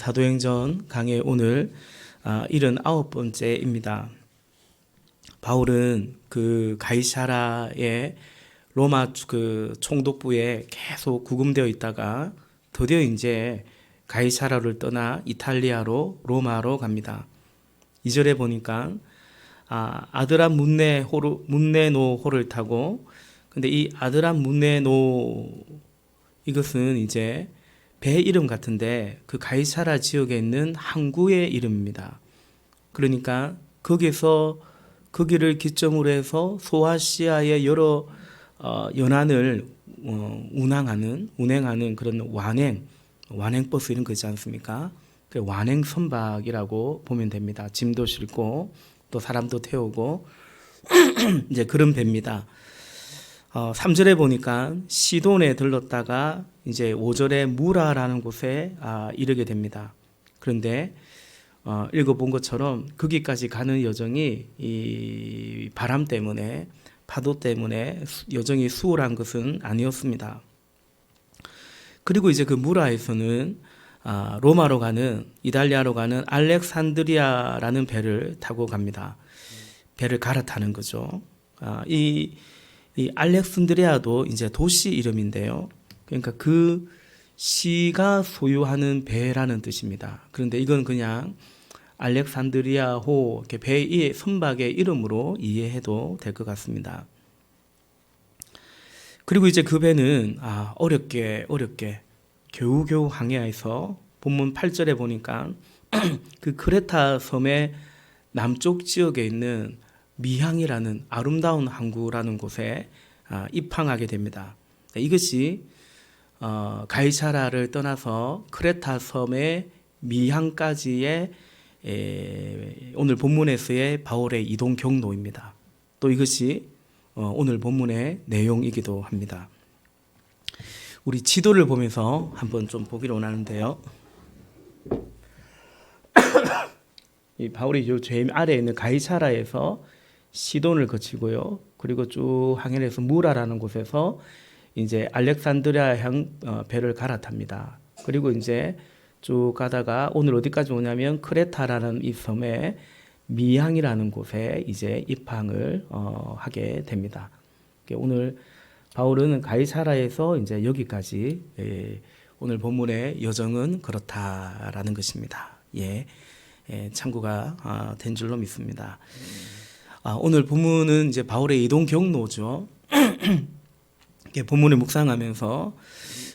사도행전 강의 오늘 79번째입니다. 바울은 그 가이사라의 로마 그 총독부에 계속 구금되어 있다가 드디어 이제 가이사라를 떠나 이탈리아로 로마로 갑니다. 2절에 보니까 아드람 문네노호를 타고, 근데 이 아드람 문네노 이것은 이제 배 이름 같은데 그 가이사라 지역에 있는 항구의 이름입니다. 그러니까 거기를 기점으로 해서 소아시아의 여러 연안을 운행하는 그런 완행버스 이런 거 있지 않습니까? 그 완행 선박이라고 보면 됩니다. 짐도 싣고 또 사람도 태우고 이제 그런 배입니다. 3절에 보니까 시돈에 들렀다가 이제 5절에 무라라는 곳에 이르게 됩니다. 그런데 읽어본 것처럼 거기까지 가는 여정이 이 바람 때문에, 파도 때문에 여정이 수월한 것은 아니었습니다. 그리고 이제 그 무라에서는 로마로 가는, 이탈리아로 가는 알렉산드리아라는 배를 타고 갑니다. 배를 갈아타는 거죠. 이 알렉산드리아도 이제 도시 이름인데요. 그러니까 그 시가 소유하는 배라는 뜻입니다. 그런데 이건 그냥 알렉산드리아호 배의 선박의 이름으로 이해해도 될 것 같습니다. 그리고 이제 그 배는 어렵게 겨우겨우 항해해서 본문 8절에 보니까 그 크레타 섬의 남쪽 지역에 있는 미항이라는 아름다운 항구라는 곳에 입항하게 됩니다. 이것이 가이사라를 떠나서 크레타 섬의 미항까지의 오늘 본문에서의 바울의 이동 경로입니다. 또 이것이 오늘 본문의 내용이기도 합니다. 우리 지도를 보면서 한번 좀 보기로 원하는데요. 이 바울이 제일 아래에 있는 가이사라에서 시돈을 거치고요. 그리고 쭉 항해해서 무라라는 곳에서 이제 알렉산드리아향 배를 갈아탑니다. 그리고 이제 쭉 가다가 오늘 어디까지 오냐면 크레타라는 이 섬의 미항이라는 곳에 이제 입항을 하게 됩니다. 오늘 바울은 가이사라에서 이제 여기까지 오늘 본문의 여정은 그렇다라는 것입니다. 참고가 된 줄로 믿습니다. 오늘 본문은 이제 바울의 이동 경로죠. 본문을 묵상하면서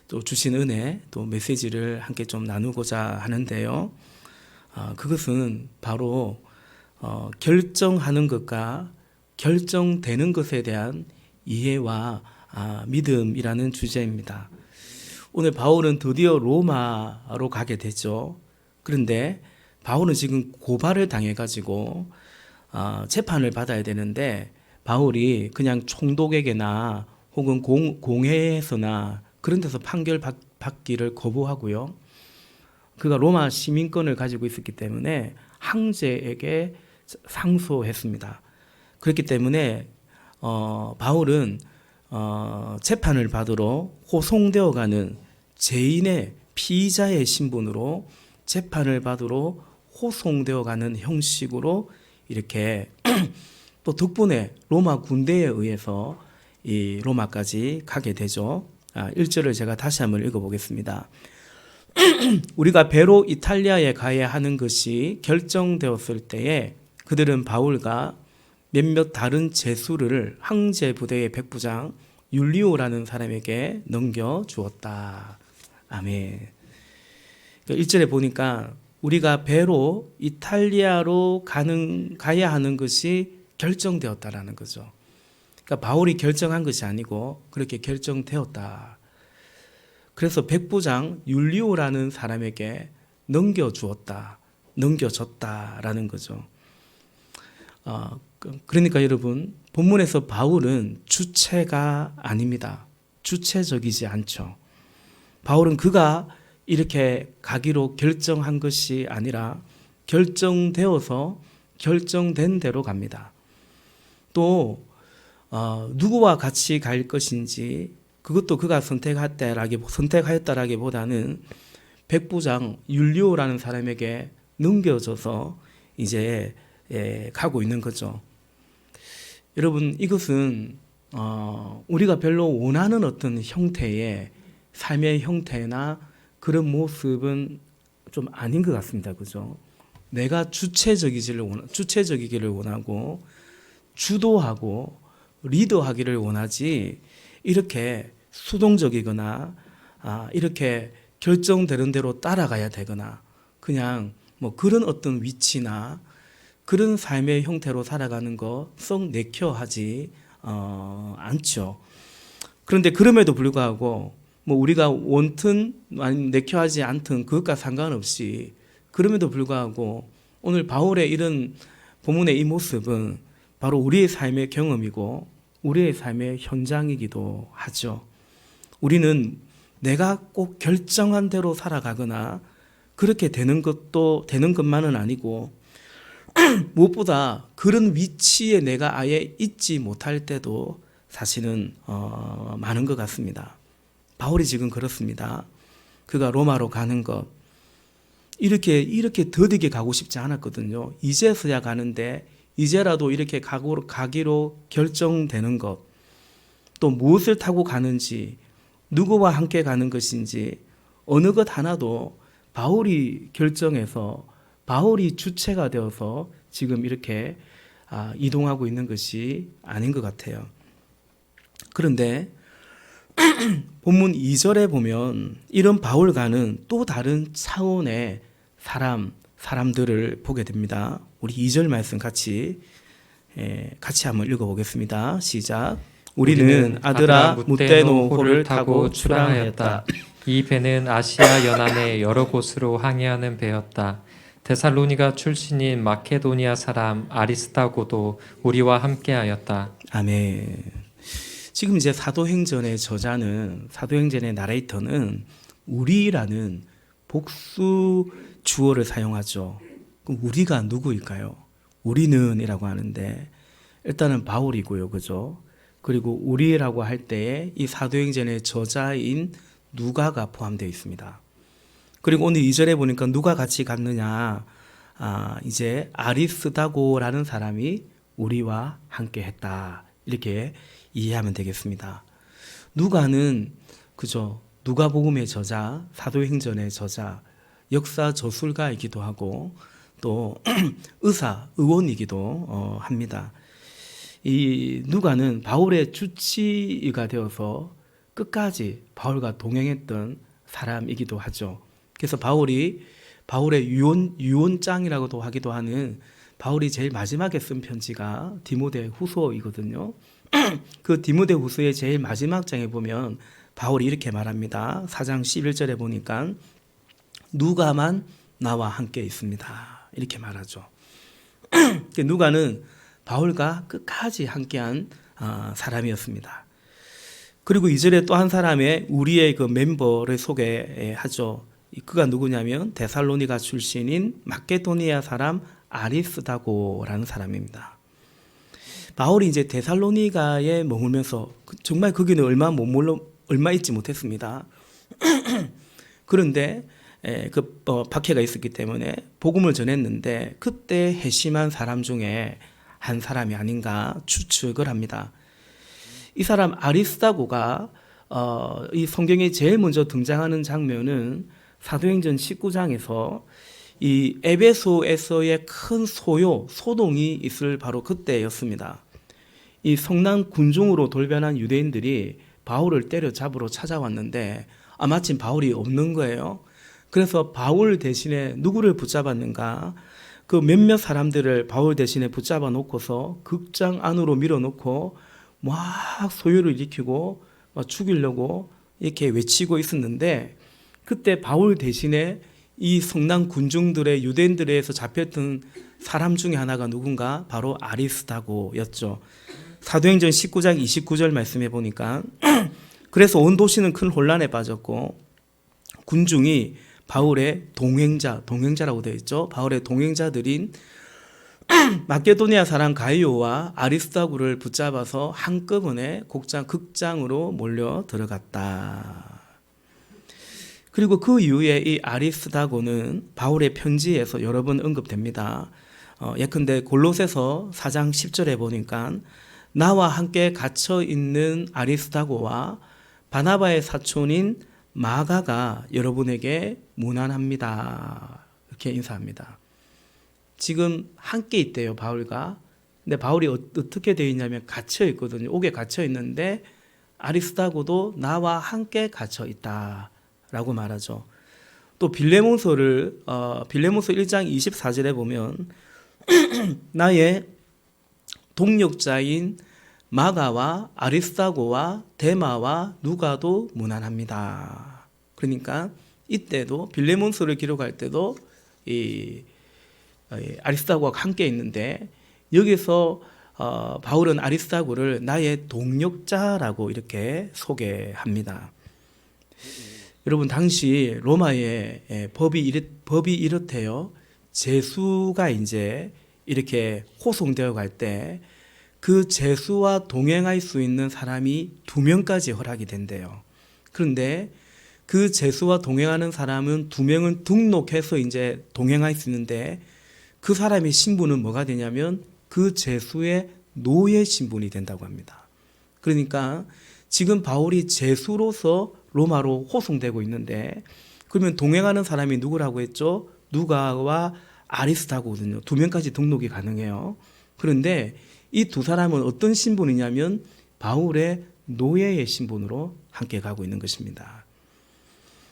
또 주신 은혜, 또 메시지를 함께 좀 나누고자 하는데요. 그것은 바로 결정하는 것과 결정되는 것에 대한 이해와 믿음이라는 주제입니다. 오늘 바울은 드디어 로마로 가게 되죠. 그런데 바울은 지금 고발을 당해가지고 재판을 받아야 되는데, 바울이 그냥 총독에게나 혹은 공회에서나 그런 데서 판결 받기를 거부하고요. 그가 로마 시민권을 가지고 있었기 때문에 황제에게 상소했습니다. 그렇기 때문에 바울은 재판을 받으러 호송되어 가는 죄인의 피의자의 신분으로 재판을 받으러 호송되어 가는 형식으로 이렇게 또 덕분에 로마 군대에 의해서 이 로마까지 가게 되죠. 1절을 제가 다시 한번 읽어보겠습니다. 우리가 배로 이탈리아에 가야 하는 것이 결정되었을 때에 그들은 바울과 몇몇 다른 제수를 황제 부대의 백부장 율리오라는 사람에게 넘겨주었다. 아멘. 1절에 보니까 우리가 배로 이탈리아로 가야 하는 것이 결정되었다라는 거죠. 그러니까 바울이 결정한 것이 아니고 그렇게 결정되었다. 그래서 백부장 율리오라는 사람에게 넘겨줬다라는 거죠. 그러니까 여러분, 본문에서 바울은 주체가 아닙니다. 주체적이지 않죠. 바울은 그가 이렇게 가기로 결정한 것이 아니라 결정되어서 결정된 대로 갑니다. 또 누구와 같이 갈 것인지 그것도 그가 선택하였다라기보다는 백부장 율리오라는 사람에게 넘겨져서 이제 가고 있는 거죠. 여러분, 이것은 우리가 별로 원하는 어떤 형태의 삶의 형태나 그런 모습은 좀 아닌 것 같습니다. 그죠? 내가 주체적이기를 원하고 주도하고 리더하기를 원하지, 이렇게 수동적이거나 이렇게 결정되는 대로 따라가야 되거나 그냥 뭐 그런 어떤 위치나 그런 삶의 형태로 살아가는 거 썩 내켜하지 않죠. 그런데 그럼에도 불구하고 뭐 우리가 원튼 아니면 내켜하지 않든 그것과 상관없이, 그럼에도 불구하고 오늘 바울의 이런 본문의 이 모습은 바로 우리의 삶의 경험이고 우리의 삶의 현장이기도 하죠. 우리는 내가 꼭 결정한 대로 살아가거나 그렇게 되는 것만은 아니고 무엇보다 그런 위치에 내가 아예 있지 못할 때도 사실은 많은 것 같습니다. 바울이 지금 그렇습니다. 그가 로마로 가는 것, 이렇게 더디게 가고 싶지 않았거든요. 이제서야 가는데 이제라도 이렇게 가기로 결정되는 것, 또 무엇을 타고 가는지, 누구와 함께 가는 것인지 어느 것 하나도 바울이 결정해서 바울이 주체가 되어서 지금 이렇게 이동하고 있는 것이 아닌 것 같아요. 그런데 본문 2절에 보면 이런 바울과는 또 다른 차원의 사람들을 보게 됩니다. 우리 2절 말씀 같이 한번 읽어보겠습니다. 시작. 우리는 아드라 무떼노호를 타고 출항하였다. 이 배는 아시아 연안의 여러 곳으로 항해하는 배였다. 데살로니가 출신인 마케도니아 사람 아리스타고도 우리와 함께하였다. 아멘. 지금 이제 사도행전의 사도행전의 나레이터는 우리라는 복수 주어를 사용하죠. 그럼 우리가 누구일까요? 우리는이라고 하는데 일단은 바울이고요, 그죠? 그리고 우리라고 할 때에 이 사도행전의 저자인 누가가 포함되어 있습니다. 그리고 오늘 2절에 보니까 누가 같이 갔느냐, 이제 아리스다고라는 사람이 우리와 함께 했다, 이렇게 이해하면 되겠습니다. 누가는 그죠, 누가복음의 저자, 사도행전의 저자, 역사 저술가이기도 하고 또 의원이기도 합니다. 이 누가는 바울의 주치의가 되어서 끝까지 바울과 동행했던 사람이기도 하죠. 그래서 바울의 유언장이라고도 하기도 하는, 바울이 제일 마지막에 쓴 편지가 디모데 후서이거든요. 그 디모데 후서의 제일 마지막 장에 보면 바울이 이렇게 말합니다. 4장 11절에 보니까 누가만 나와 함께 있습니다, 이렇게 말하죠. 누가는 바울과 끝까지 함께한 사람이었습니다. 그리고 2절에 또 한 사람의 우리의 그 멤버를 소개하죠. 그가 누구냐면 데살로니가 출신인 마케도니아 사람 아리스다고라는 사람입니다. 바울이 이제 데살로니가에 머물면서 정말 거기는 얼마 있지 못했습니다. 그런데 그 박해가 있었기 때문에 복음을 전했는데 그때 회심한 사람 중에 한 사람이 아닌가 추측을 합니다. 이 사람 아리스다고가 이 성경에 제일 먼저 등장하는 장면은 사도행전 19장에서 이 에베소에서의 큰 소동이 있을 바로 그때였습니다. 이 성난 군중으로 돌변한 유대인들이 바울을 때려잡으러 찾아왔는데 마침 바울이 없는 거예요. 그래서 바울 대신에 누구를 붙잡았는가? 그 몇몇 사람들을 바울 대신에 붙잡아 놓고서 극장 안으로 밀어놓고 막 소요를 일으키고 막 죽이려고 이렇게 외치고 있었는데, 그때 바울 대신에 이 성난 군중들의 유대인들에서 잡혔던 사람 중에 하나가 누군가? 바로 아리스다고였죠. 사도행전 19장 29절 말씀해 보니까 그래서 온 도시는 큰 혼란에 빠졌고 군중이 바울의 동행자라고 되어 있죠. 바울의 동행자들인 마케도니아 사람 가이오와 아리스다고를 붙잡아서 한꺼번에 극장으로 몰려 들어갔다. 그리고 그 이후에 이 아리스다고는 바울의 편지에서 여러 번 언급됩니다. 예컨대 골로새서 4장 10절에 보니까 나와 함께 갇혀 있는 아리스다고와 바나바의 사촌인 마가가 여러분에게 문안합니다. 이렇게 인사합니다. 지금 함께 있대요, 바울과. 근데 바울이 어떻게 되어 있냐면 갇혀 있거든요. 옥에 갇혀 있는데 아리스다고도 나와 함께 갇혀 있다라고 말하죠. 또 빌레몬서 1장 24절에 보면 나의 동역자인 마가와 아리스다고와 데마와 누가도 문안합니다. 그러니까 이때도 빌레몬서를 기록할 때도 이 아리스다고가 함께 있는데 여기서 바울은 아리스다고를 나의 동역자라고 이렇게 소개합니다. 여러분 당시 로마의 법이 이렇대요. 제수가 이제 이렇게 호송되어 갈 때 그 제수와 동행할 수 있는 사람이 2명까지 허락이 된대요. 그런데 그 제수와 동행하는 사람은 2명은 등록해서 이제 동행할 수 있는데 그 사람의 신분은 뭐가 되냐면 그 제수의 노예 신분이 된다고 합니다. 그러니까 지금 바울이 제수로서 로마로 호송되고 있는데 그러면 동행하는 사람이 누구라고 했죠? 누가와 아리스다고거든요. 2명까지 등록이 가능해요. 그런데 이 두 사람은 어떤 신분이냐면 바울의 노예의 신분으로 함께 가고 있는 것입니다.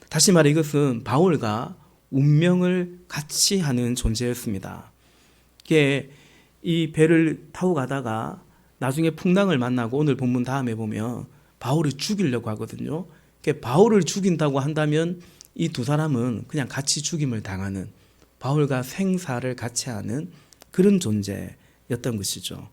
다시 말해 이것은 바울과 운명을 같이 하는 존재였습니다. 이게 이 배를 타고 가다가 나중에 풍랑을 만나고 오늘 본문 다음에 보면 바울을 죽이려고 하거든요. 바울을 죽인다고 한다면 이 두 사람은 그냥 같이 죽임을 당하는 바울과 생사를 같이 하는 그런 존재였던 것이죠.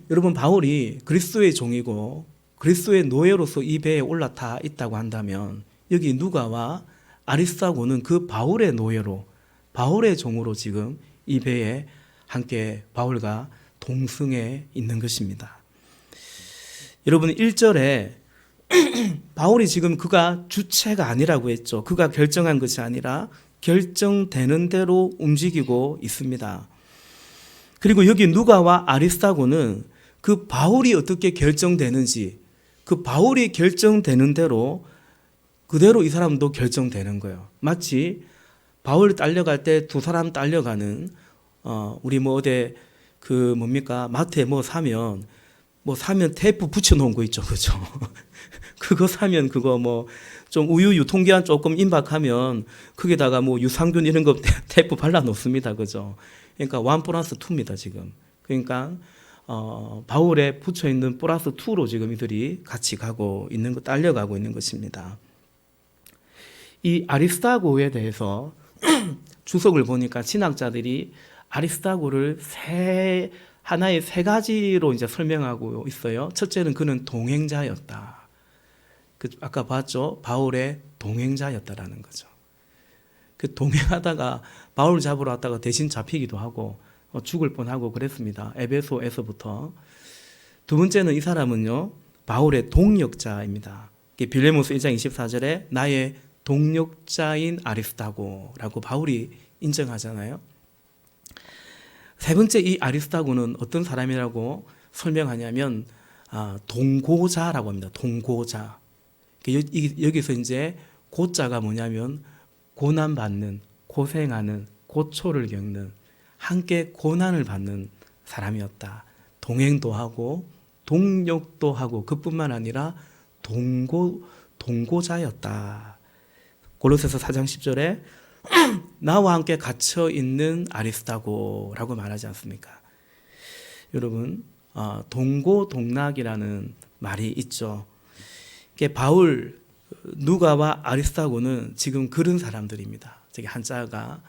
여러분 바울이 그리스도의 종이고 그리스도의 노예로서 이 배에 올라타 있다고 한다면 여기 누가와 아리스다고는 그 바울의 노예로 바울의 종으로 지금 이 배에 함께 바울과 동승해 있는 것입니다. 여러분 1절에 바울이 지금 그가 주체가 아니라고 했죠. 그가 결정한 것이 아니라 결정되는 대로 움직이고 있습니다. 그리고 여기 누가와 아리스다고는 그 바울이 어떻게 결정되는지 그 바울이 결정되는 대로 그대로 이 사람도 결정되는 거예요. 마치 바울 딸려갈 때 두 사람 딸려가는 우리 어디 마트에 사면 테이프 붙여놓은 거 있죠, 그죠? 그거 사면 좀 우유 유통기한 조금 임박하면 거기다가 유산균 이런 거 테이프 발라 놓습니다, 그죠? 그러니까 1+2입니다 지금. 그러니까 바울에 붙여 있는 +2로 지금 이들이 같이 가고 있는 거 딸려가고 있는 것입니다. 이 아리스다고에 대해서 주석을 보니까 신학자들이 아리스다고를 하나의 세 가지로 이제 설명하고 있어요. 첫째는 그는 동행자였다. 아까 봤죠? 바울의 동행자였다라는 거죠. 동행하다가 바울 잡으러 왔다가 대신 잡히기도 하고 죽을 뻔하고 그랬습니다. 에베소에서부터. 두 번째는 이 사람은요 바울의 동역자입니다. 빌레몬서 1장 24절에 나의 동역자인 아리스다고라고 바울이 인정하잖아요. 세 번째 이 아리스다고는 어떤 사람이라고 설명하냐면 동고자라고 합니다. 동고자. 여기서 이제 고자가 뭐냐면 고난받는, 고생하는, 고초를 겪는, 함께 고난을 받는 사람이었다. 동행도 하고 동역도 하고 그뿐만 아니라 동고자였다. 골로새서 4장 10절에 나와 함께 갇혀 있는 아리스다고라고 말하지 않습니까? 여러분 동고동락이라는 말이 있죠. 바울, 누가와 아리스다고는 지금 그런 사람들입니다. 저기 한자가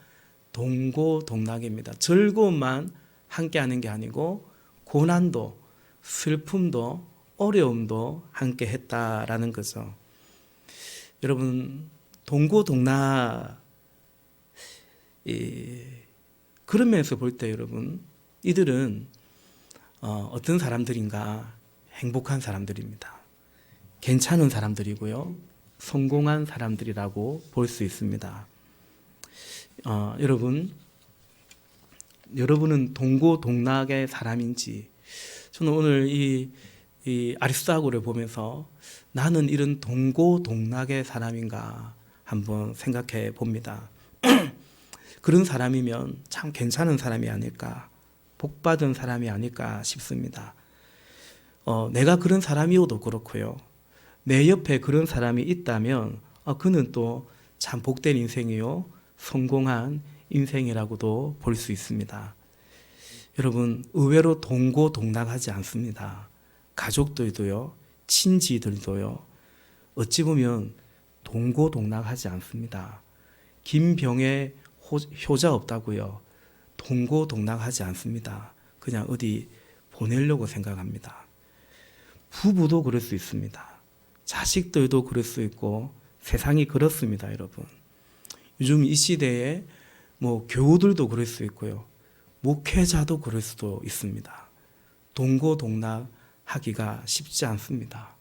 동고동락입니다. 즐거움만 함께하는 게 아니고 고난도, 슬픔도, 어려움도 함께 했다라는 거죠. 여러분 동고동락 그런 면에서 볼 때 여러분 이들은 어떤 사람들인가? 행복한 사람들입니다. 괜찮은 사람들이고요. 성공한 사람들이라고 볼 수 있습니다. 여러분은 동고동락의 사람인지, 저는 오늘 이 아리스토하고를 보면서 나는 이런 동고동락의 사람인가 한번 생각해 봅니다. 그런 사람이면 참 괜찮은 사람이 아닐까, 복받은 사람이 아닐까 싶습니다. 내가 그런 사람이어도 그렇고요. 내 옆에 그런 사람이 있다면 그는 또 참 복된 인생이요, 성공한 인생이라고도 볼 수 있습니다. 여러분, 의외로 동고동락하지 않습니다. 가족들도요, 친지들도요, 어찌 보면 동고동락하지 않습니다. 김병에 효자 없다고요, 동고동락하지 않습니다. 그냥 어디 보내려고 생각합니다. 부부도 그럴 수 있습니다. 자식들도 그럴 수 있고, 세상이 그렇습니다, 여러분. 요즘 이 시대에 교우들도 그럴 수 있고요, 목회자도 그럴 수도 있습니다. 동고동락하기가 쉽지 않습니다.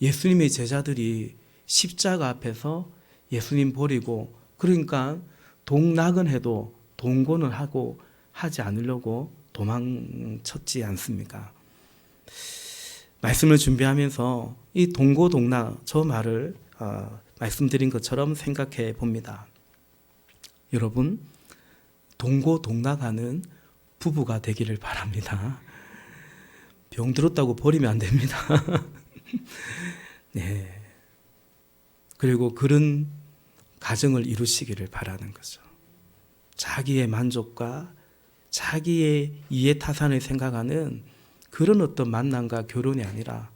예수님의 제자들이 십자가 앞에서 예수님 버리고, 그러니까 동락은 해도 동고는 하지 않으려고 도망쳤지 않습니까? 말씀을 준비하면서 이 동고동락, 저 말을 말씀드린 것처럼 생각해 봅니다. 여러분, 동고동락하는 부부가 되기를 바랍니다. 병 들었다고 버리면 안 됩니다. 네. 그리고 그런 가정을 이루시기를 바라는 거죠. 자기의 만족과 자기의 이해타산을 생각하는 그런 어떤 만남과 결혼이 아니라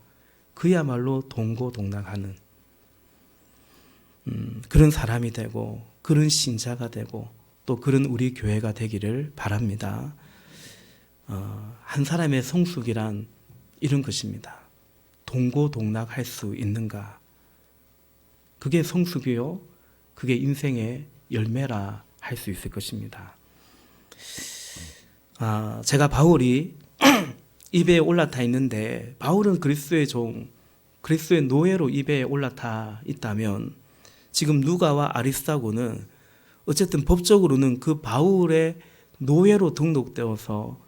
그야말로 동고동락하는 그런 사람이 되고, 그런 신자가 되고, 또 그런 우리 교회가 되기를 바랍니다. 한 사람의 성숙이란 이런 것입니다. 동고동락할 수 있는가? 그게 성숙이요, 그게 인생의 열매라 할 수 있을 것입니다. 제가 바울이 입에 올라타 있는데, 바울은 그리스도의 종, 그리스도의 노예로 입에 올라타 있다면, 지금 누가와 아리스타고는 어쨌든 법적으로는 그 바울의 노예로 등록되어서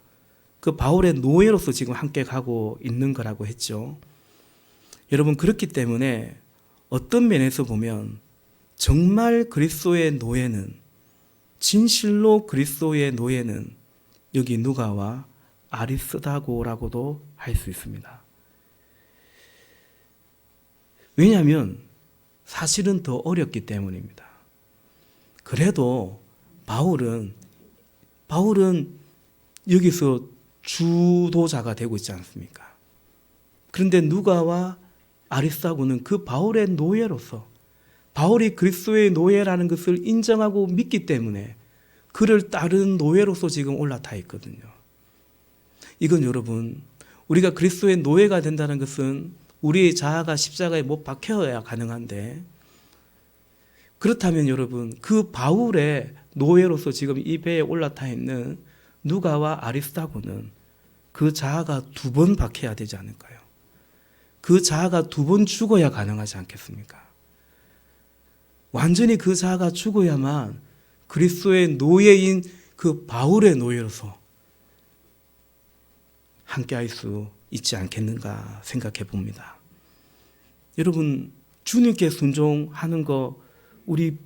그 바울의 노예로서 지금 함께 가고 있는 거라고 했죠. 여러분, 그렇기 때문에 어떤 면에서 보면 정말 그리스도의 노예는, 진실로 그리스도의 노예는 여기 누가와 아리스다고라고도 할 수 있습니다. 왜냐하면 사실은 더 어렵기 때문입니다. 그래도 바울은 여기서 주도자가 되고 있지 않습니까? 그런데 누가와 아리스다고는 그 바울의 노예로서, 바울이 그리스도의 노예라는 것을 인정하고 믿기 때문에 그를 따른 노예로서 지금 올라타 있거든요. 이건 여러분, 우리가 그리스도의 노예가 된다는 것은 우리의 자아가 십자가에 못 박혀야 가능한데, 그렇다면 여러분, 그 바울의 노예로서 지금 이 배에 올라타 있는 누가와 아리스다고는 그 자아가 2번 박혀야 되지 않을까요? 그 자아가 2번 죽어야 가능하지 않겠습니까? 완전히 그 자아가 죽어야만 그리스도의 노예인 그 바울의 노예로서 함께할 수 있지 않겠는가 생각해 봅니다. 여러분, 주님께 순종하는 거 우리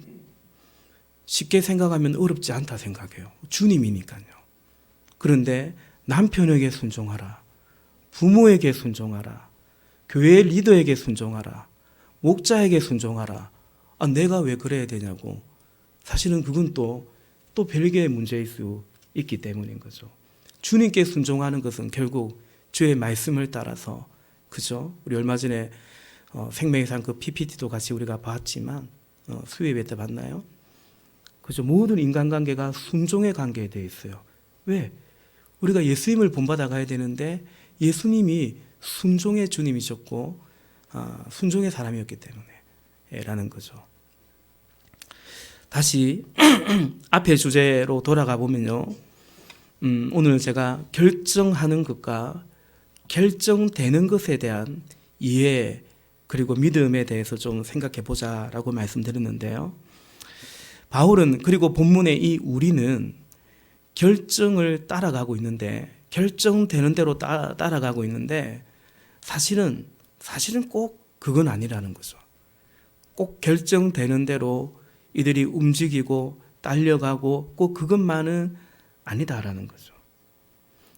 쉽게 생각하면 어렵지 않다 생각해요. 주님이니까요. 그런데 남편에게 순종하라, 부모에게 순종하라, 교회 리더에게 순종하라, 목자에게 순종하라. 내가 왜 그래야 되냐고. 사실은 그건 또 별개의 문제일 수 있기 때문인 거죠. 주님께 순종하는 것은 결국 주의 말씀을 따라서, 그죠? 우리 얼마 전에 생명의상 그 PPT도 같이 우리가 봤지만, 수요예배 때 봤나요? 그죠? 모든 인간관계가 순종의 관계에 되어 있어요. 왜? 우리가 예수님을 본받아 가야 되는데 예수님이 순종의 주님이셨고 순종의 사람이었기 때문에 라는 거죠. 다시 앞의 주제로 돌아가 보면요, 오늘 제가 결정하는 것과 결정되는 것에 대한 이해, 그리고 믿음에 대해서 좀 생각해 보자라고 말씀드렸는데요. 바울은 그리고 본문의 이 우리는 결정을 따라가고 있는데 결정되는 대로 따라가고 있는데 사실은 꼭 그건 아니라는 거죠. 꼭 결정되는 대로 이들이 움직이고 딸려가고 꼭 그것만은 아니다라는 거죠.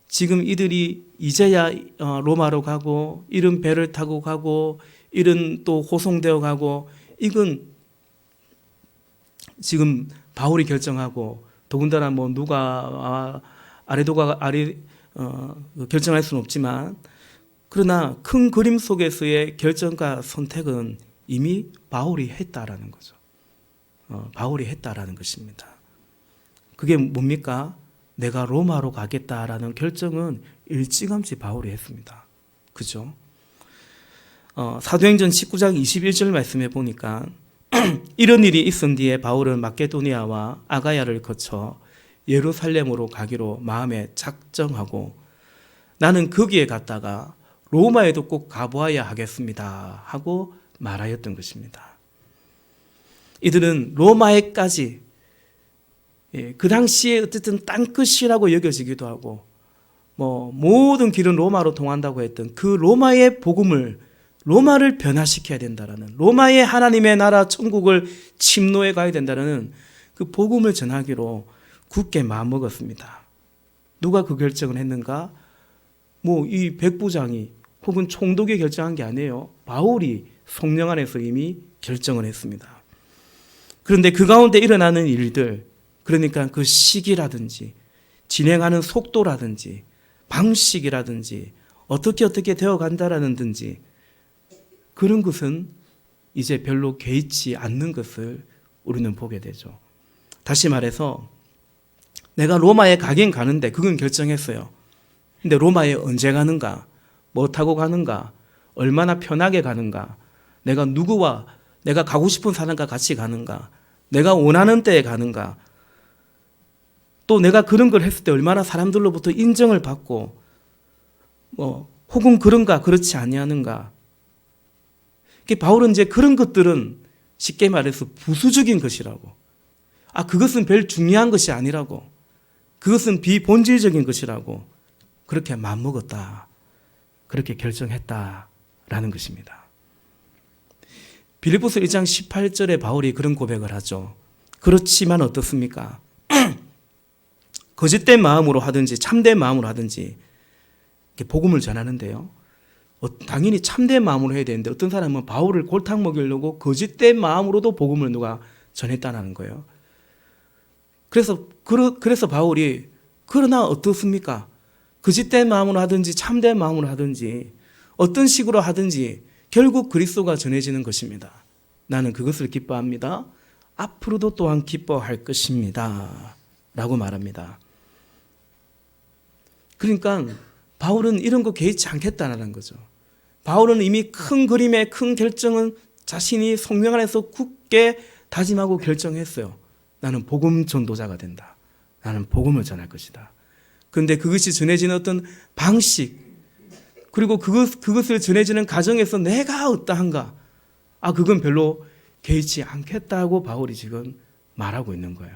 지금 이들이 이제야 로마로 가고 이런 배를 타고 가고 이런 또 호송되어 가고 이건 지금 바울이 결정하고 더군다나 뭐 누가 아레도가 결정할 수는 없지만 그러나 큰 그림 속에서의 결정과 선택은 이미 바울이 했다라는 거죠. 바울이 했다라는 것입니다. 그게 뭡니까? 내가 로마로 가겠다라는 결정은 일찌감치 바울이 했습니다. 그죠? 사도행전 19장 21절 말씀해 보니까 이런 일이 있은 뒤에 바울은 마케도니아와 아가야를 거쳐 예루살렘으로 가기로 마음에 작정하고 나는 거기에 갔다가 로마에도 꼭 가보아야 하겠습니다 하고 말하였던 것입니다. 이들은 로마에까지 그 당시에 어쨌든 땅끝이라고 여겨지기도 하고 뭐 모든 길은 로마로 통한다고 했던 그 로마의 복음을 로마를 변화시켜야 된다라는 로마의 하나님의 나라 천국을 침노해 가야 된다는 그 복음을 전하기로 굳게 마음먹었습니다. 누가 그 결정을 했는가? 뭐 이 백부장이 혹은 총독이 결정한 게 아니에요. 바울이 성령 안에서 이미 결정을 했습니다. 그런데 그 가운데 일어나는 일들, 그러니까 그 시기라든지 진행하는 속도라든지 방식이라든지 어떻게 되어 간다라는 든지 그런 것은 이제 별로 개의치 않는 것을 우리는 보게 되죠. 다시 말해서 내가 로마에 가긴 가는데 그건 결정했어요. 근데 로마에 언제 가는가? 뭐 타고 가는가? 얼마나 편하게 가는가? 내가 누구와 내가 가고 싶은 사람과 같이 가는가? 내가 원하는 때에 가는가? 또 내가 그런 걸 했을 때 얼마나 사람들로부터 인정을 받고 혹은 그런가 그렇지 아니하는가? 바울은 이제 그런 것들은 쉽게 말해서 부수적인 것이라고. 그것은 별 중요한 것이 아니라고. 그것은 비본질적인 것이라고. 그렇게 마음먹었다. 그렇게 결정했다라는 것입니다. 빌립보서 1장 18절에 바울이 그런 고백을 하죠. 그렇지만 어떻습니까? 거짓된 마음으로 하든지 참된 마음으로 하든지 복음을 전하는데요. 당연히 참된 마음으로 해야 되는데 어떤 사람은 바울을 골탕 먹이려고 거짓된 마음으로도 복음을 누가 전했다는 거예요. 그래서 바울이 그러나 어떻습니까? 거짓된 마음으로 하든지 참된 마음으로 하든지 어떤 식으로 하든지 결국 그리스도가 전해지는 것입니다. 나는 그것을 기뻐합니다. 앞으로도 또한 기뻐할 것입니다. 라고 말합니다. 그러니까 바울은 이런 거 개의치 않겠다는 거죠. 바울은 이미 큰 그림의 큰 결정은 자신이 성령 안에서 굳게 다짐하고 결정했어요. 나는 복음 전도자가 된다. 나는 복음을 전할 것이다. 그런데 그것이 전해지는 어떤 방식 그리고 그것을 전해지는 과정에서 내가 어떠한가? 그건 별로 개의치 않겠다고 바울이 지금 말하고 있는 거예요.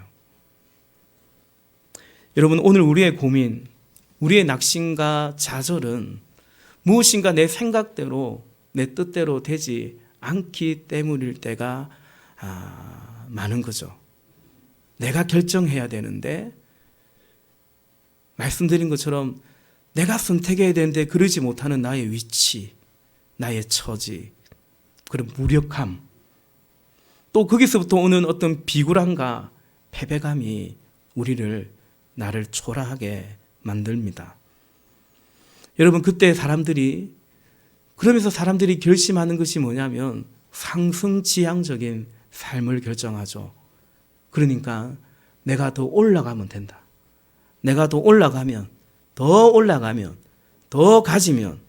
여러분 오늘 우리의 고민, 우리의 낙심과 좌절은 무엇인가 내 생각대로 내 뜻대로 되지 않기 때문일 때가 많은 거죠. 내가 결정해야 되는데 말씀드린 것처럼 내가 선택해야 되는데 그러지 못하는 나의 위치, 나의 처지, 그런 무력함 또 거기서부터 오는 어떤 비굴함과 패배감이 나를 초라하게 만듭니다. 여러분 그때 그러면서 사람들이 결심하는 것이 뭐냐면 상승지향적인 삶을 결정하죠. 그러니까 내가 더 올라가면 된다. 내가 더 올라가면 더 가지면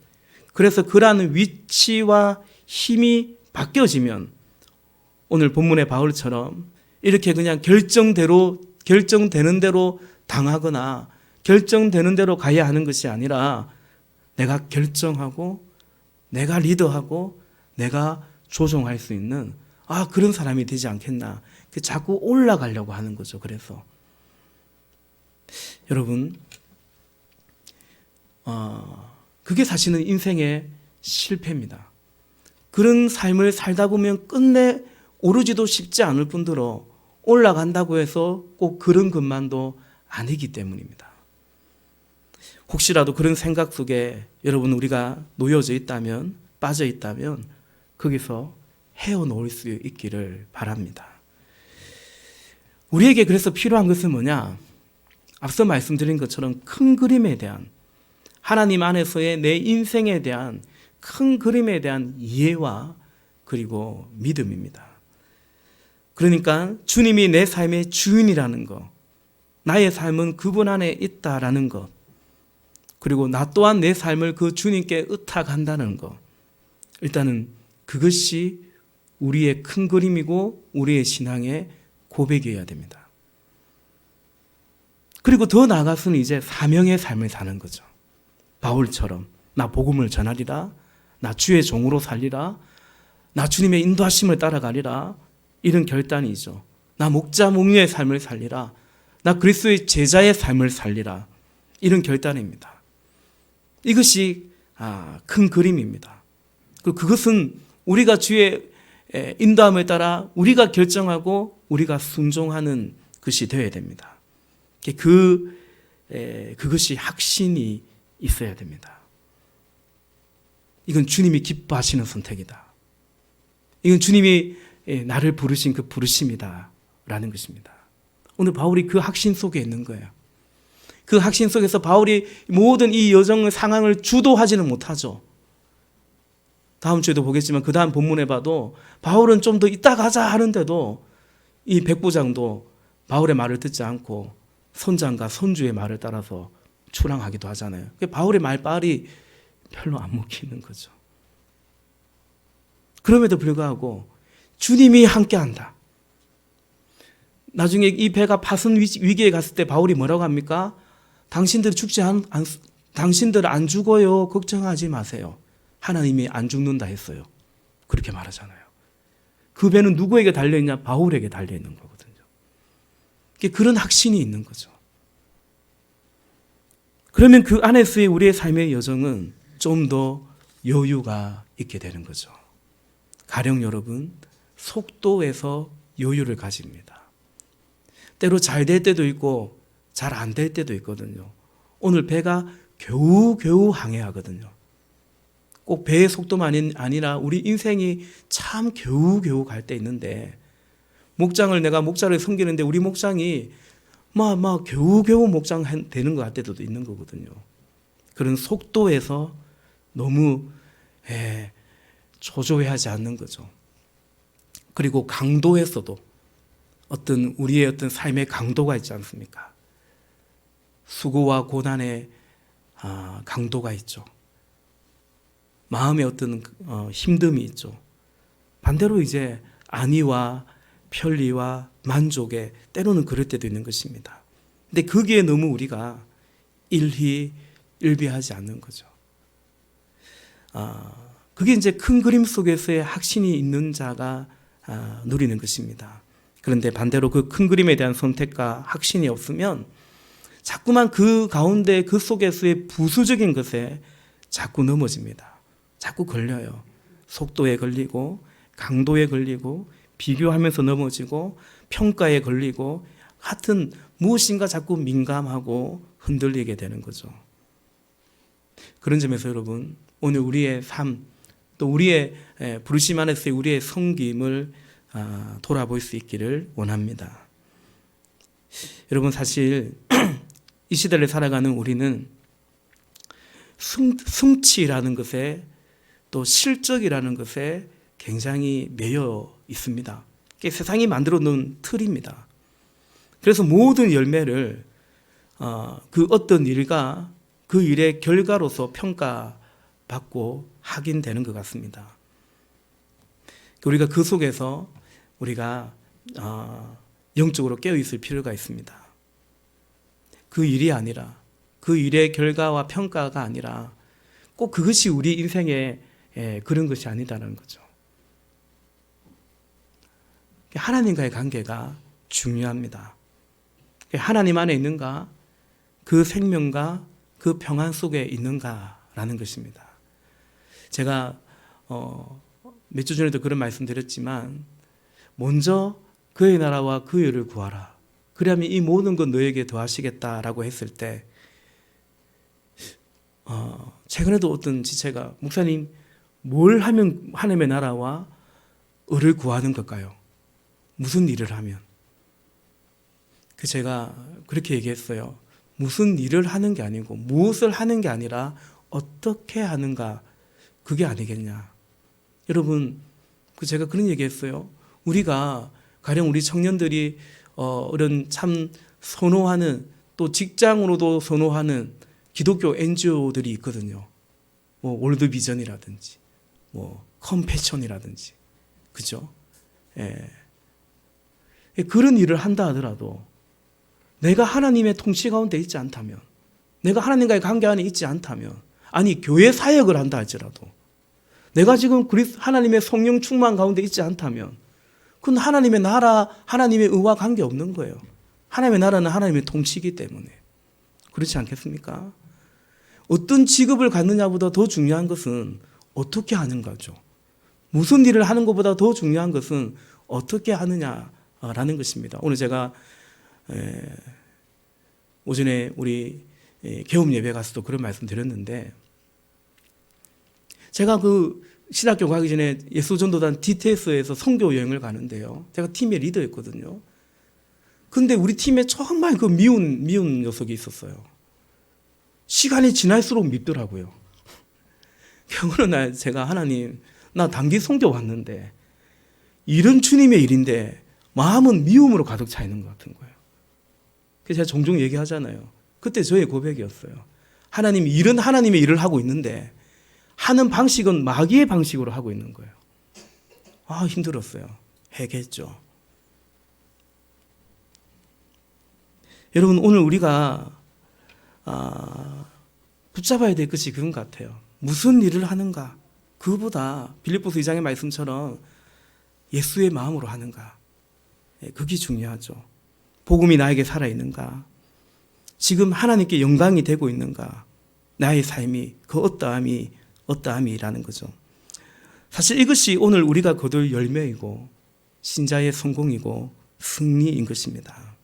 그래서 그러한 위치와 힘이 바뀌어지면 오늘 본문의 바울처럼 이렇게 그냥 결정되는 대로 당하거나 결정되는 대로 가야 하는 것이 아니라 내가 결정하고 내가 리더하고 내가 조종할 수 있는 그런 사람이 되지 않겠나. 자꾸 올라가려고 하는 거죠. 그래서 여러분, 그게 사실은 인생의 실패입니다. 그런 삶을 살다 보면 끝내 오르지도 쉽지 않을 뿐더러 올라간다고 해서 꼭 그런 것만도 아니기 때문입니다. 혹시라도 그런 생각 속에 여러분 우리가 놓여져 있다면, 빠져 있다면 거기서 헤어놓을 수 있기를 바랍니다. 우리에게 그래서 필요한 것은 뭐냐? 앞서 말씀드린 것처럼 큰 그림에 대한, 하나님 안에서의 내 인생에 대한 큰 그림에 대한 이해와 그리고 믿음입니다. 그러니까 주님이 내 삶의 주인이라는 것, 나의 삶은 그분 안에 있다라는 것, 그리고 나 또한 내 삶을 그 주님께 의탁한다는 것, 일단은 그것이 우리의 큰 그림이고 우리의 신앙의 고백이어야 됩니다. 그리고 더 나아가서는 이제 사명의 삶을 사는 거죠. 바울처럼 나 복음을 전하리라, 나 주의 종으로 살리라, 나 주님의 인도하심을 따라가리라, 이런 결단이죠. 나 목자 목녀의 삶을 살리라, 나 그리스도의 제자의 삶을 살리라, 이런 결단입니다. 이것이 큰 그림입니다. 그리고 그것은 우리가 주의 인도함을 따라 우리가 결정하고 우리가 순종하는 것이 되어야 됩니다. 그것이 확신이 있어야 됩니다. 이건 주님이 기뻐하시는 선택이다. 이건 주님이 나를 부르신 그 부르심이다 라는 것입니다. 오늘 바울이 그 확신 속에 있는 거예요. 그 확신 속에서 바울이 모든 이 여정의 상황을 주도하지는 못하죠. 다음 주에도 보겠지만 그 다음 본문에 봐도 바울은 좀 더 이따 가자 하는데도 이 백부장도 바울의 말을 듣지 않고 선장과 선주의 말을 따라서 출항하기도 하잖아요. 바울의 말빨이 별로 안 먹히는 거죠. 그럼에도 불구하고 주님이 함께한다. 나중에 이 배가 파손 위기에 갔을 때 바울이 뭐라고 합니까? 당신들 당신들 안 죽어요. 걱정하지 마세요. 하나님이 안 죽는다 했어요. 그렇게 말하잖아요. 그 배는 누구에게 달려있냐? 바울에게 달려있는 거거든요. 그런 확신이 있는 거죠. 그러면 그 안에서의 우리의 삶의 여정은 좀 더 여유가 있게 되는 거죠. 가령 여러분, 속도에서 여유를 가집니다. 때로 잘 될 때도 있고 잘 안 될 때도 있거든요. 오늘 배가 겨우겨우 항해하거든요. 꼭 배의 속도만 아니라 우리 인생이 참 겨우겨우 갈 때 있는데, 내가 목자를 섬기는데 우리 목장이 막 겨우겨우 목장 되는 것 같을 때도 있는 거거든요. 그런 속도에서 너무 초조해하지 않는 거죠. 그리고 강도에서도 우리의 어떤 삶의 강도가 있지 않습니까? 수고와 고난의 강도가 있죠. 마음의 어떤 힘듦이 있죠. 반대로 이제 안위와 편리와 만족에 때로는 그럴 때도 있는 것입니다. 근데 거기에 너무 우리가 일비하지 않는 거죠. 그게 이제 큰 그림 속에서의 확신이 있는 자가 누리는 것입니다. 그런데 반대로 그 큰 그림에 대한 선택과 확신이 없으면 자꾸만 그 가운데 그 속에서의 부수적인 것에 자꾸 넘어집니다. 자꾸 걸려요. 속도에 걸리고 강도에 걸리고 비교하면서 넘어지고 평가에 걸리고 하여튼 무엇인가 자꾸 민감하고 흔들리게 되는 거죠. 그런 점에서 여러분, 오늘 우리의 삶, 또 우리의 부르심 안에서의 우리의 섬김을 돌아볼 수 있기를 원합니다. 여러분, 사실 이 시대를 살아가는 우리는 승치라는 것에 또 실적이라는 것에 굉장히 매여 있습니다. 그게 세상이 만들어 놓은 틀입니다. 그래서 모든 열매를 그 어떤 일과 그 일의 결과로서 평가받고 확인되는 것 같습니다. 우리가 그 속에서 우리가 영적으로 깨어 있을 필요가 있습니다. 그 일이 아니라, 그 일의 결과와 평가가 아니라 꼭 그것이 우리 인생의 그런 것이 아니다라는 거죠. 하나님과의 관계가 중요합니다. 하나님 안에 있는가, 그 생명과 그 평안 속에 있는가라는 것입니다. 제가 몇 주 전에도 그런 말씀 드렸지만, 먼저 그의 나라와 그 의를 구하라. 그러면 이 모든 것 너에게 더하시겠다라고 했을 때, 최근에도 어떤 지체가, 목사님 뭘 하면 하나님의 나라와 의를 구하는 걸까요? 무슨 일을 하면? 제가 그렇게 얘기했어요. 무슨 일을 하는 게 아니고 무엇을 하는 게 아니라 어떻게 하는가, 그게 아니겠냐. 여러분, 제가 그런 얘기했어요. 우리가 가령 우리 청년들이 이런 참 선호하는, 또 직장으로도 선호하는 기독교 NGO들이 있거든요. 뭐 월드비전이라든지 뭐 컴패션이라든지, 그죠? 그런 일을 한다 하더라도 내가 하나님의 통치 가운데 있지 않다면, 내가 하나님과의 관계 안에 있지 않다면, 아니 교회 사역을 한다 할지라도 내가 지금 하나님의 성령 충만 가운데 있지 않다면, 그건 하나님의 나라, 하나님의 의와 관계없는 거예요. 하나님의 나라는 하나님의 통치이기 때문에. 그렇지 않겠습니까? 어떤 직업을 갖느냐보다 더 중요한 것은 어떻게 하는가죠. 무슨 일을 하는 것보다 더 중요한 것은 어떻게 하느냐라는 것입니다. 오늘 제가 오전에 우리 개업 예배 가서도 그런 말씀 드렸는데, 제가 그 신학교 가기 전에 예수전도단 DTS에서 선교 여행을 가는데요. 제가 팀의 리더였거든요. 근데 우리 팀에 정말 그 미운 녀석이 있었어요. 시간이 지날수록 밉더라고요. 어느 날 제가, 하나님, 나 단기 선교 왔는데 일은 주님의 일인데 마음은 미움으로 가득 차 있는 것 같은 거예요. 그래서 제가 종종 얘기하잖아요. 그때 저의 고백이었어요. 하나님, 일은 하나님의 일을 하고 있는데 하는 방식은 마귀의 방식으로 하고 있는 거예요. 힘들었어요. 해겠죠. 여러분, 오늘 우리가 붙잡아야 될 것이 그런 것 같아요. 무슨 일을 하는가, 그보다 빌립보서 2장의 말씀처럼 예수의 마음으로 하는가, 그게 중요하죠. 복음이 나에게 살아있는가, 지금 하나님께 영광이 되고 있는가, 나의 삶이 그 어떠함이라는 거죠. 사실 이것이 오늘 우리가 거둘 열매이고 신자의 성공이고 승리인 것입니다.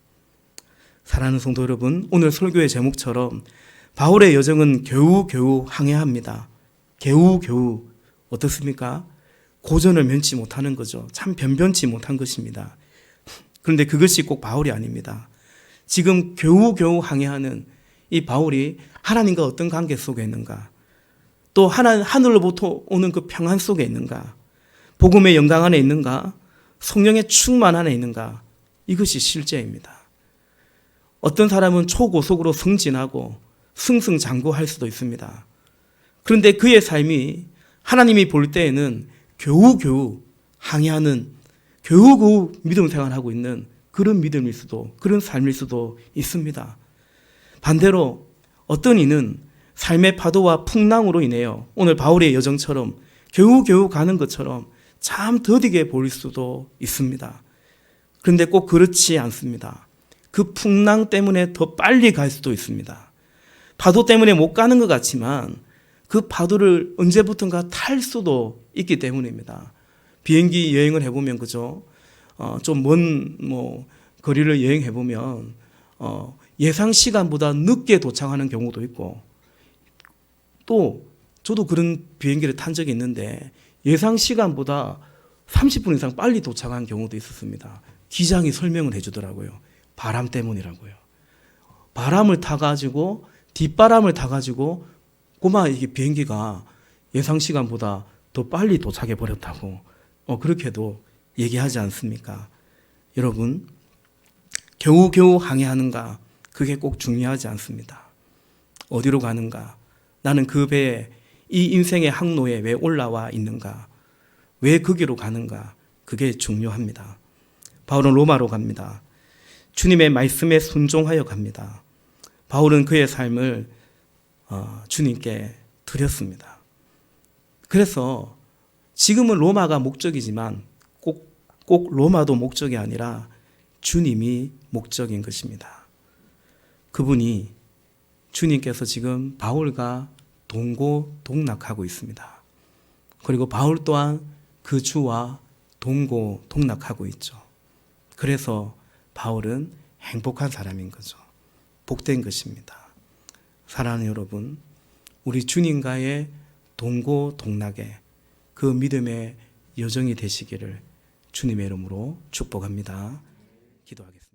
사랑하는 성도 여러분, 오늘 설교의 제목처럼 바울의 여정은 겨우겨우 항해합니다. 겨우겨우. 어떻습니까? 고전을 면치 못하는 거죠. 참 변변치 못한 것입니다. 그런데 그것이 꼭 바울이 아닙니다. 지금 겨우겨우 항해하는 이 바울이 하나님과 어떤 관계 속에 있는가, 또 하늘로부터 오는 그 평안 속에 있는가, 복음의 영광 안에 있는가, 성령의 충만 안에 있는가, 이것이 실제입니다. 어떤 사람은 초고속으로 승진하고 승승장구할 수도 있습니다. 그런데 그의 삶이 하나님이 볼 때에는 겨우겨우 항해하는, 겨우겨우 믿음 생활하고 있는 그런 믿음일 수도, 그런 삶일 수도 있습니다. 반대로 어떤 이는 삶의 파도와 풍랑으로 인해요, 오늘 바울의 여정처럼 겨우겨우 가는 것처럼 참 더디게 보일 수도 있습니다. 그런데 꼭 그렇지 않습니다. 그 풍랑 때문에 더 빨리 갈 수도 있습니다. 파도 때문에 못 가는 것 같지만 그 파도를 언제부턴가 탈 수도 있기 때문입니다. 비행기 여행을 해보면, 그죠? 좀 먼 거리를 여행해보면 예상 시간보다 늦게 도착하는 경우도 있고, 또 저도 그런 비행기를 탄 적이 있는데 예상 시간보다 30분 이상 빨리 도착한 경우도 있었습니다. 기장이 설명을 해주더라고요. 바람 때문이라고요. 바람을 타가지고, 뒷바람을 타가지고 이게 비행기가 예상 시간보다 더 빨리 도착해 버렸다고 그렇게도 얘기하지 않습니까? 여러분, 겨우겨우 항해하는가, 그게 꼭 중요하지 않습니다. 어디로 가는가, 나는 그 배에, 이 인생의 항로에 왜 올라와 있는가, 왜 거기로 가는가, 그게 중요합니다. 바울은 로마로 갑니다. 주님의 말씀에 순종하여 갑니다. 바울은 그의 삶을 주님께 드렸습니다. 그래서 지금은 로마가 목적이지만 꼭 로마도 목적이 아니라 주님이 목적인 것입니다. 그분이 주님께서 지금 바울과 동고동락하고 있습니다. 그리고 바울 또한 그 주와 동고동락하고 있죠. 그래서 바울은 행복한 사람인 거죠. 복된 것입니다. 사랑하는 여러분, 우리 주님과의 동고동락에 그 믿음의 여정이 되시기를 주님의 이름으로 축복합니다. 기도하겠습니다.